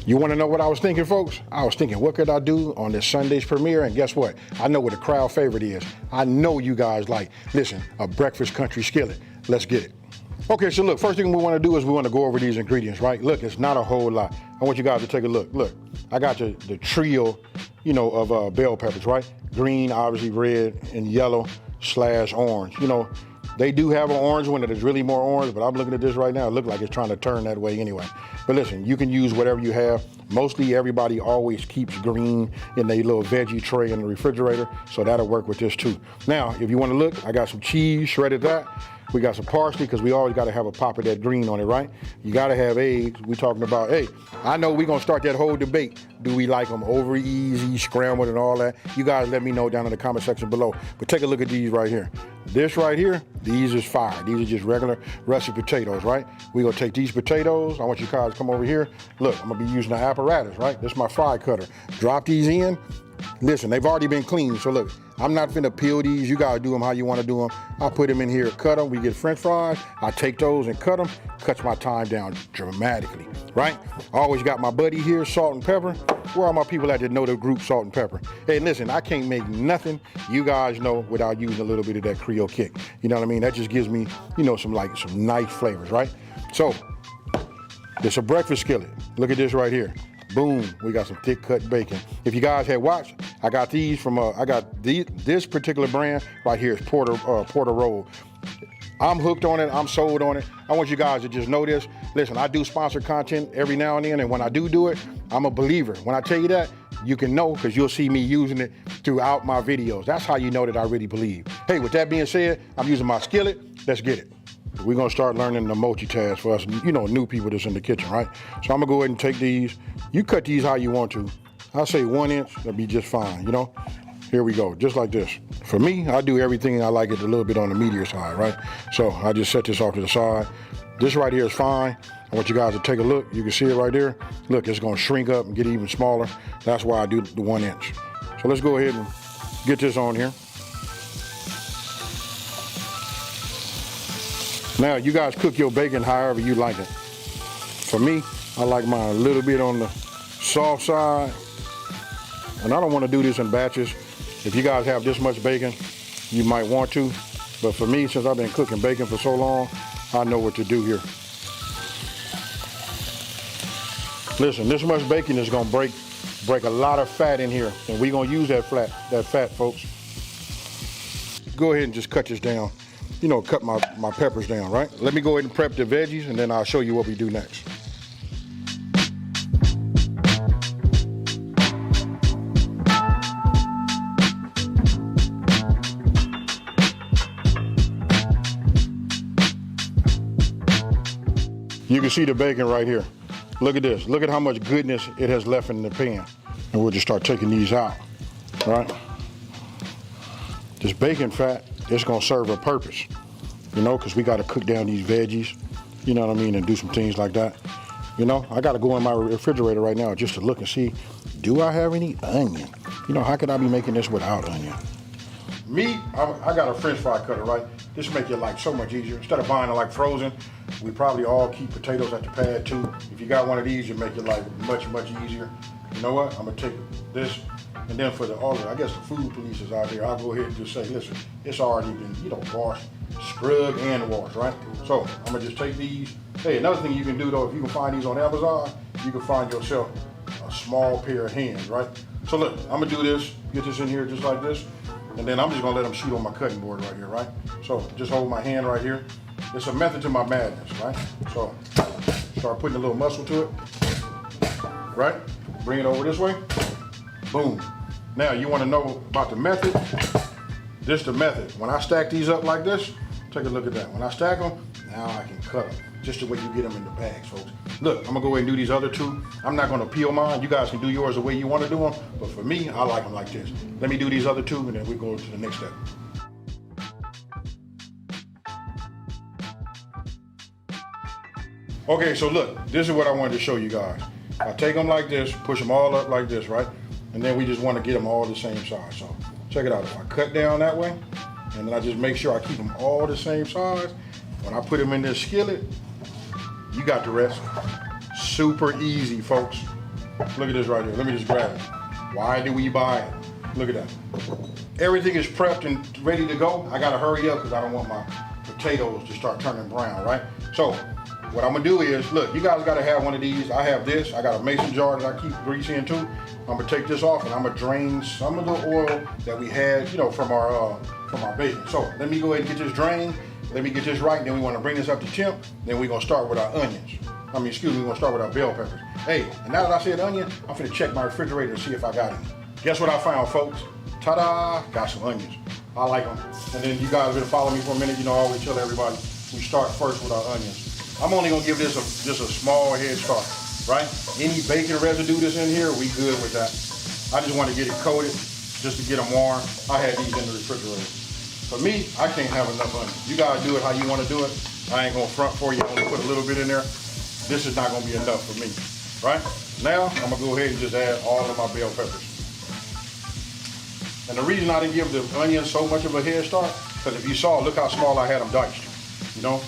You want to know what I was thinking, folks? I was thinking, what could I do on this Sunday's premiere? And guess what? I know what a crowd favorite is. I know you guys like, listen, a breakfast country skillet. Let's get it. Okay, so look, first thing we want to do is we want to go over these ingredients, right? Look, it's not a whole lot. I want you guys to take a look. Look, I got the trio, of bell peppers, right? Green, obviously red, and yellow / orange. They do have an orange one that is really more orange, but I'm looking at this right now. It looks like it's trying to turn that way anyway. But listen, you can use whatever you have. Mostly everybody always keeps green in their little veggie tray in the refrigerator, so that'll work with this too. Now, if you want to look, I got some cheese, shredded that. We got some parsley, because we always got to have a pop of that green on it, right? You got to have eggs. We're talking about, hey, I know we're going to start that whole debate. Do we like them over easy, scrambled, and all that? You guys let me know down in the comment section below. But take a look at these right here. This right here, these is fire. These are just regular russet potatoes, right? We're going to take these potatoes. I want you guys to come over here. Look, I'm going to be using the apparatus, right? This is my fry cutter. Drop these in. Listen, they've already been cleaned, so look, I'm not finna peel these. You guys do them how you want to do them. I'll put them in here, cut them. We get French fries. I take those and cut them. Cuts my time down dramatically, right? I always got my buddy here, salt and pepper. Where are my people at that know the group salt and pepper? Hey, listen, I can't make nothing you guys know without using a little bit of that Creole kick. You know what I mean? That just gives me, some nice flavors, right? So, it's a breakfast skillet. Look at this right here. Boom, we got some thick cut bacon. If you guys had watched, I got these from, this particular brand right here is Porter Roll. I'm hooked on it, I'm sold on it. I want you guys to just know this. Listen, I do sponsored content every now and then, and when I do it, I'm a believer. When I tell you that, you can know, because you'll see me using it throughout my videos. That's how you know that I really believe. Hey, with that being said, I'm using my skillet. Let's get it. We're gonna start learning the multitask for us, new people that's in the kitchen, right? So I'm gonna go ahead and take these. You cut these how you want to. I'll say 1 inch, that'll be just fine, Here we go, just like this. For me, I do everything, I like it a little bit on the meatier side, right? So I just set this off to the side. This right here is fine. I want you guys to take a look. You can see it right there. Look, it's gonna shrink up and get even smaller. That's why I do the 1 inch. So let's go ahead and get this on here. Now, you guys cook your bacon however you like it. For me, I like mine a little bit on the soft side. And I don't want to do this in batches. If you guys have this much bacon, you might want to. But for me, since I've been cooking bacon for so long, I know what to do here. Listen, this much bacon is going to break a lot of fat in here. And we're going to use that fat, folks. Go ahead and just cut this down. Cut my peppers down, right? Let me go ahead and prep the veggies, and then I'll show you what we do next. You can see the bacon right here. Look at this. Look at how much goodness it has left in the pan. And we'll just start taking these out, right? This bacon fat, it's gonna serve a purpose, because we gotta cook down these veggies, you know what I mean, and do some things like that. I gotta go in my refrigerator right now just to look and see, do I have any onion? How could I be making this without onion? Me, I got a French fry cutter, right? This make your life so much easier. Instead of buying it frozen, we probably all keep potatoes at the pad too. If you got one of these, you make your life much, much easier. You know what? I'm gonna take this. And then for the food police is out there, I'll go ahead and just say, listen, it's already been, washed, scrubbed, and washed, right? So I'm gonna just take these. Hey, another thing you can do though, if you can find these on Amazon, you can find yourself a small pair of hands, right? So look, I'm gonna do this, get this in here just like this, and then I'm just gonna let them shoot on my cutting board right here, right? So just hold my hand right here. It's a method to my madness, right? So start putting a little muscle to it, right? Bring it over this way, boom. Now you wanna know about the method? This is the method. When I stack these up like this, take a look at that. When I stack them, now I can cut them. Just the way you get them in the bags, folks. Look, I'm gonna go ahead and do these other two. I'm not gonna peel mine. You guys can do yours the way you wanna do them, but for me, I like them like this. Let me do these other two and then we go to the next step. Okay, so look, this is what I wanted to show you guys. I take them like this, push them all up like this, right? And then we just wanna get them all the same size. So check it out. If I cut down that way, and then I just make sure I keep them all the same size, when I put them in this skillet, you got the rest. Super easy, folks. Look at this right here. Let me just grab it. Why do we buy it? Look at that. Everything is prepped and ready to go. I gotta hurry up because I don't want my potatoes to start turning brown, right? So what I'm gonna do is, look, you guys gotta have one of these. I have this. I got a mason jar that I keep grease in too. I'm gonna take this off and I'm gonna drain some of the oil that we had, you know, from our bacon. So let me go ahead and get this drained. Let me get this right. Then we wanna bring this up to temp. Then we're gonna start with our onions. We're gonna start with our bell peppers. Hey, and now that I said onion, I'm gonna check my refrigerator and see if I got any. Guess what I found, folks? Ta-da! Got some onions. I like them. And then you guys been following me for a minute. You know, I always tell everybody we start first with our onions. I'm only gonna give this just a small head start, right? Any bacon residue that's in here, we good with that. I just want to get it coated just to get them warm. I had these in the refrigerator. For me, I can't have enough onions. You guys do it how you want to do it. I ain't gonna front for you. I'm gonna put a little bit in there. This is not gonna be enough for me, right? Now, I'm gonna go ahead and just add all of my bell peppers. And the reason I didn't give the onions so much of a head start, because if you saw, look how small I had them diced, you know?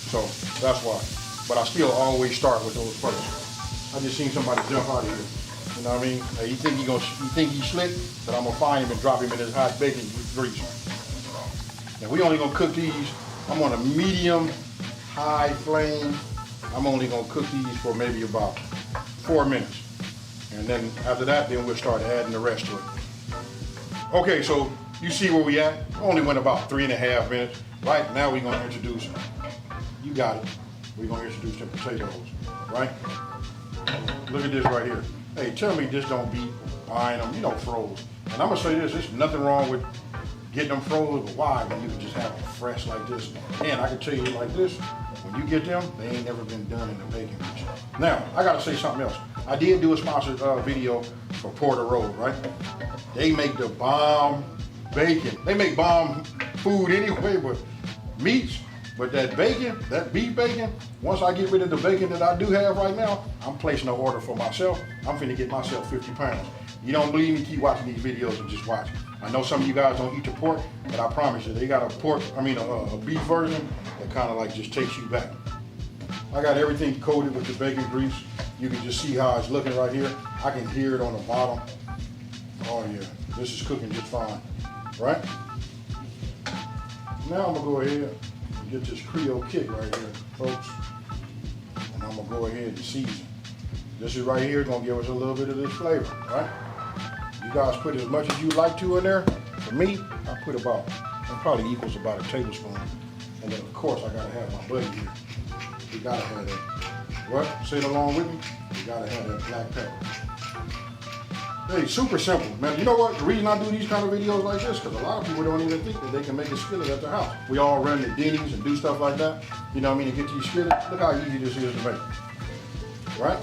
So that's why. But I still always start with those first. I just seen somebody jump out of here. You know what I mean? Hey, you think he's slick, but I'm gonna find him and drop him in this hot bacon grease. And we only gonna cook these, I'm on a medium high flame. I'm only gonna cook these for maybe about 4 minutes. And then after that, then we'll start adding the rest to it. Okay, so you see where we at? Only went about 3.5 minutes. Right now we're gonna introduce, you got it. We're gonna introduce the potatoes, right? Look at this right here. Hey, tell me this don't beat buying them, you know, froze. And I'm gonna say this, there's nothing wrong with getting them froze, but why when you can just have them fresh like this? And I can tell you like this, when you get them, they ain't never been done in the bacon grease. Now, I gotta say something else. I did do a sponsored video for Porter Road, right? They make the bomb bacon. They make bomb food anyway, but meats, but that bacon, that beef bacon, once I get rid of the bacon that I do have right now, I'm placing an order for myself. I'm finna get myself 50 pounds. You don't believe me, keep watching these videos and just watch. I know some of you guys don't eat the pork, but I promise you, they got a beef version that kind of like just takes you back. I got everything coated with the bacon grease. You can just see how it's looking right here. I can hear it on the bottom. Oh yeah, this is cooking just fine, right? Now I'm gonna go ahead and get this Creole kick right here, folks. And I'm gonna go ahead and season. This is right here gonna give us a little bit of this flavor, right? You guys put as much as you like to in there. For me, I put about, it probably equals about a tablespoon. And then of course I gotta have my buddy here. You gotta have that. What? Say it along with me. You gotta have that black pepper. Hey, super simple, man. You know what? The reason I do these kind of videos like this, because a lot of people don't even think that they can make a skillet at their house. We all run to Denny's and do stuff like that. You know what I mean? To get these skillets. Look how easy this is to make. Right?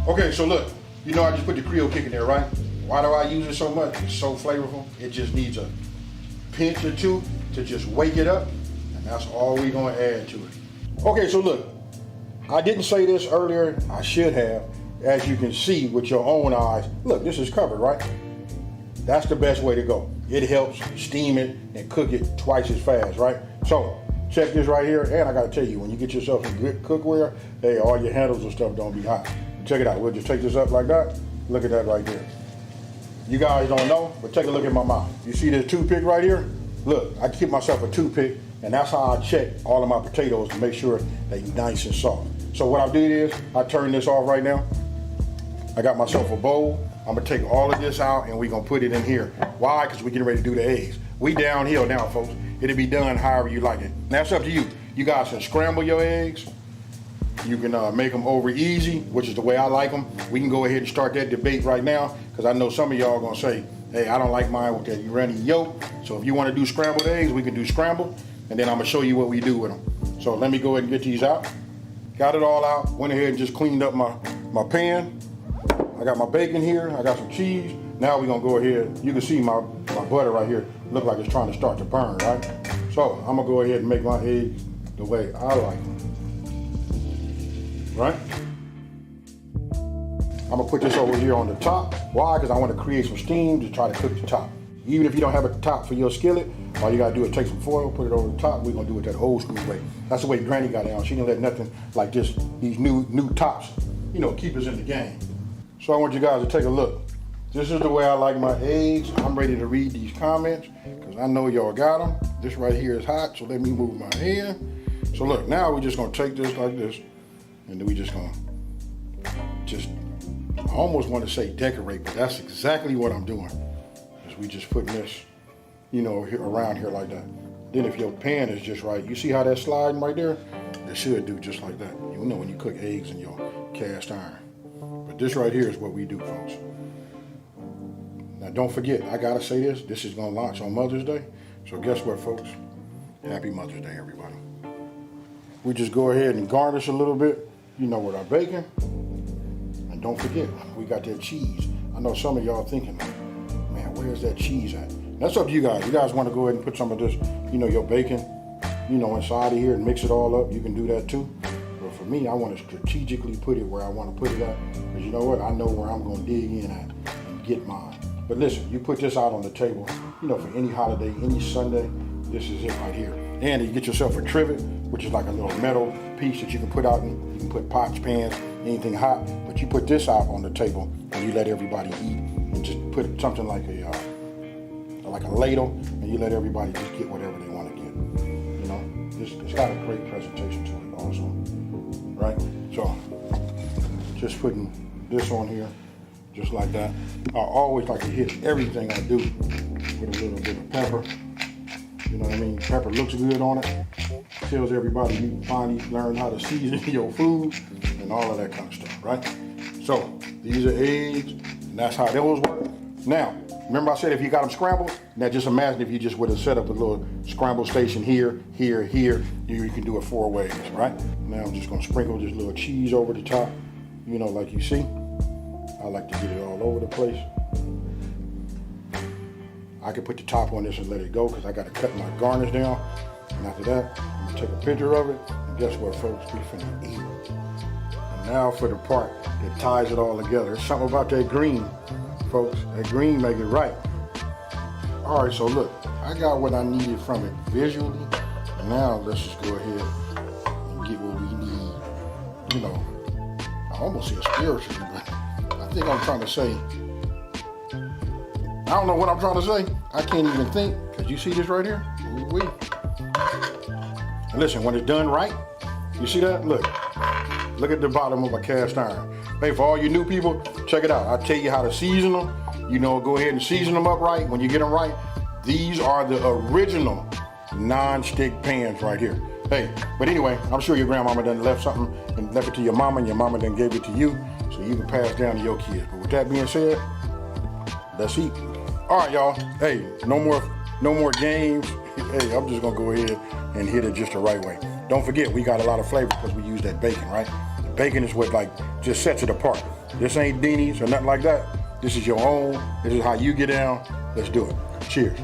Okay, so look. You know I just put the Creole kick in there, right? Why do I use it so much? It's so flavorful. It just needs a pinch or two to just wake it up. That's all we're gonna add to it. Okay, so look, I didn't say this earlier, I should have. As you can see with your own eyes, look, this is covered, right? That's the best way to go. It helps steam it and cook it twice as fast, right? So, check this right here, and I gotta tell you, when you get yourself some good cookware, hey, all your handles and stuff don't be hot. Check it out, we'll just take this up like that. Look at that right there. You guys don't know, but take a look at my mouth. You see this toothpick right here? Look, I keep myself a toothpick, and that's how I check all of my potatoes to make sure they're nice and soft. So what I did is, I turned this off right now. I got myself a bowl. I'm gonna take all of this out and we're gonna put it in here. Why? Because we're getting ready to do the eggs. We downhill now, folks. It'll be done however you like it. Now it's up to you. You guys can scramble your eggs. You can make them over easy, which is the way I like them. We can go ahead and start that debate right now, because I know some of y'all are gonna say, hey, I don't like mine with that runny yolk. So if you wanna do scrambled eggs, we can do scrambled, and then I'm gonna show you what we do with them. So let me go ahead and get these out. Got it all out, went ahead and just cleaned up my pan. I got my bacon here, I got some cheese. Now we're gonna go ahead, you can see my butter right here, look like it's trying to start to burn, right? So I'm gonna go ahead and make my eggs the way I like them, right? I'm gonna put this over here on the top. Why? Because I wanna create some steam to try to cook the top. Even if you don't have a top for your skillet, All you gotta do is take some foil, put it over the top. We're gonna do it that old school way. That's the way Granny got down. She didn't let nothing like this, these new tops, you know, keep us in the game. So I want you guys to take a look. This is the way I like my eggs. I'm ready to read these comments because I know y'all got them. This right here is hot, so let me move my hand. So look, now we're just gonna take this like this, and then we just gonna I almost want to say decorate, but that's exactly what I'm doing. Is we just putting this, you know, around here like that. Then if your pan is just right, you see how that's sliding right there? It should do just like that. You know when you cook eggs in your cast iron. But this right here is what we do, folks. Now don't forget, I gotta say this is gonna launch on Mother's Day. So guess what, folks? Happy Mother's Day, everybody. We just go ahead and garnish a little bit, you know, with our bacon. And don't forget, we got that cheese. I know some of y'all thinking, man, where's that cheese at? That's up to you guys. You guys want to go ahead and put some of this, you know, your bacon, you know, inside of here and mix it all up. You can do that too. But for me, I want to strategically put it where I want to put it at. Because you know what? I know where I'm going to dig in at and get mine. But listen, you put this out on the table, you know, for any holiday, any Sunday, this is it right here. And you get yourself a trivet, which is like a little metal piece that you can put out in. You can put pots, pans, anything hot. But you put this out on the table and you let everybody eat. And just put something like a ladle, and you let everybody just get whatever they want to get. You know, it's got a great presentation to it also, right? So, just putting this on here, just like that. I always like to hit everything I do with a little bit of pepper. You know what I mean? Pepper looks good on it. Tells everybody you finally learned how to season your food and all of that kind of stuff, right? So, these are eggs, and that's how those work. Now, remember I said if you got them scrambled? Now just imagine if you just would have set up a little scramble station here, here, here. You can do it 4 ways, right? Now I'm just gonna sprinkle this little cheese over the top, you know, like you see. I like to get it all over the place. I can put the top on this and let it go because I gotta cut my garnish down. And after that, I'm gonna take a picture of it. And guess what, folks? We finna eat. And now for the part that ties it all together. There's something about that green, folks. That green make it right. All right, so look, I got what I needed from it visually. And now let's just go ahead and get what we need. You know, I almost said spiritually, but I think I'm trying to say, I don't know what I'm trying to say. I can't even think, because you see this right here? Ooh-wee. And listen, when it's done right, you see that? Look at the bottom of a cast iron. Hey, for all you new people, check it out. I'll tell you how to season them. You know, go ahead and season them up right. When you get them right, these are the original non-stick pans right here. Hey, but anyway, I'm sure your grandmama done left something and left it to your mama, and your mama then gave it to you, so you can pass down to your kids. But with that being said, let's eat. All right, y'all. Hey, no more games. Hey, I'm just gonna go ahead and hit it just the right way. Don't forget, we got a lot of flavor because we use that bacon, right? The bacon is what just sets it apart. This ain't Denny's or nothing like that. This is your own. This is how you get down. Let's do it. Cheers.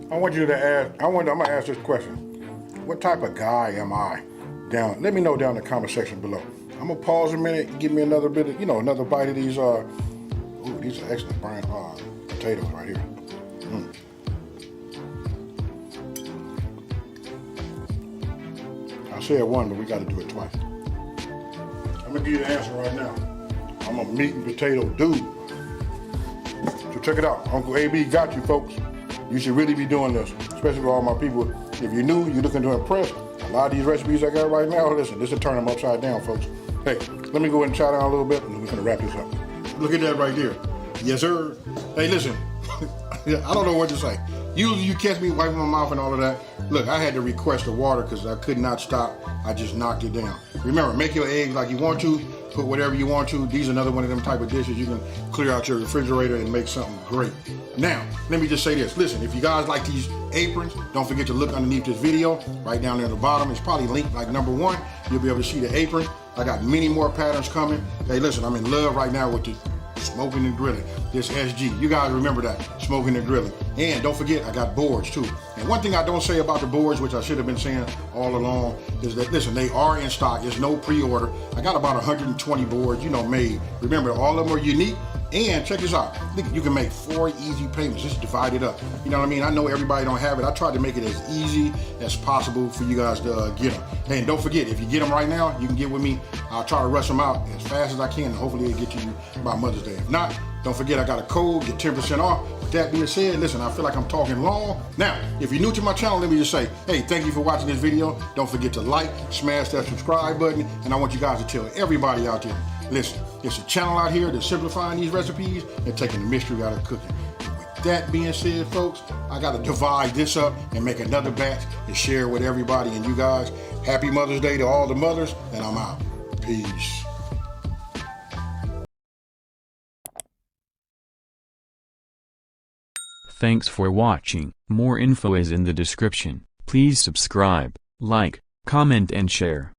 I want you to ask, I'm gonna ask this question. What type of guy am I? Let me know down in the comment section below. I'm gonna pause a minute, give me another bit of, another bite of these, these are excellent brown potatoes right here. I said one, but we gotta do it twice. I'm gonna give you the answer right now. I'm a meat and potato dude. So check it out. Uncle AB got you, folks. You should really be doing this, especially for all my people. If you're new, you're looking to impress, a lot of these recipes I got right now, listen, this will turn them upside down, folks. Hey, let me go ahead and chow down a little bit, and we're gonna wrap this up. Look at that right there. Yes, sir. Hey, listen, I don't know what to say. Usually you catch me wiping my mouth and all of that. Look, I had to request the water because I could not stop. I just knocked it down. Remember, make your eggs like you want to, put whatever you want to. These are another one of them type of dishes you can clear out your refrigerator and make something great. Now, let me just say this. Listen, if you guys like these aprons, don't forget to look underneath this video. Right down there at the bottom, it's probably linked like number 1. You'll be able to see the apron. I got many more patterns coming. Hey, listen, I'm in love right now with Smoking and grilling. This SG. You guys remember that. Smoking and grilling. And don't forget, I got boards too. And one thing I don't say about the boards, which I should have been saying all along, is that, listen, they are in stock. It's no pre-order. I got about 120 boards, made. Remember, all of them are unique. And check this out. You can make 4 easy payments. Just divide it up. You know what I mean? I know everybody don't have it. I tried to make it as easy as possible for you guys to get them. And don't forget, if you get them right now, you can get with me. I'll try to rush them out as fast as I can. And hopefully it'll get to you by Mother's Day. If not, don't forget I got a code, get 10% off. With that being said, listen, I feel like I'm talking long. Now, if you're new to my channel, let me just say, hey, thank you for watching this video. Don't forget to like, smash that subscribe button. And I want you guys to tell everybody out there, listen, it's a channel out here that's simplifying these recipes and taking the mystery out of cooking. And with that being said, folks, I got to divide this up and make another batch and share it with everybody. And you guys, happy Mother's Day to all the mothers, and I'm out. Peace. Thanks for watching. More info is in the description. Please subscribe, like, comment and share.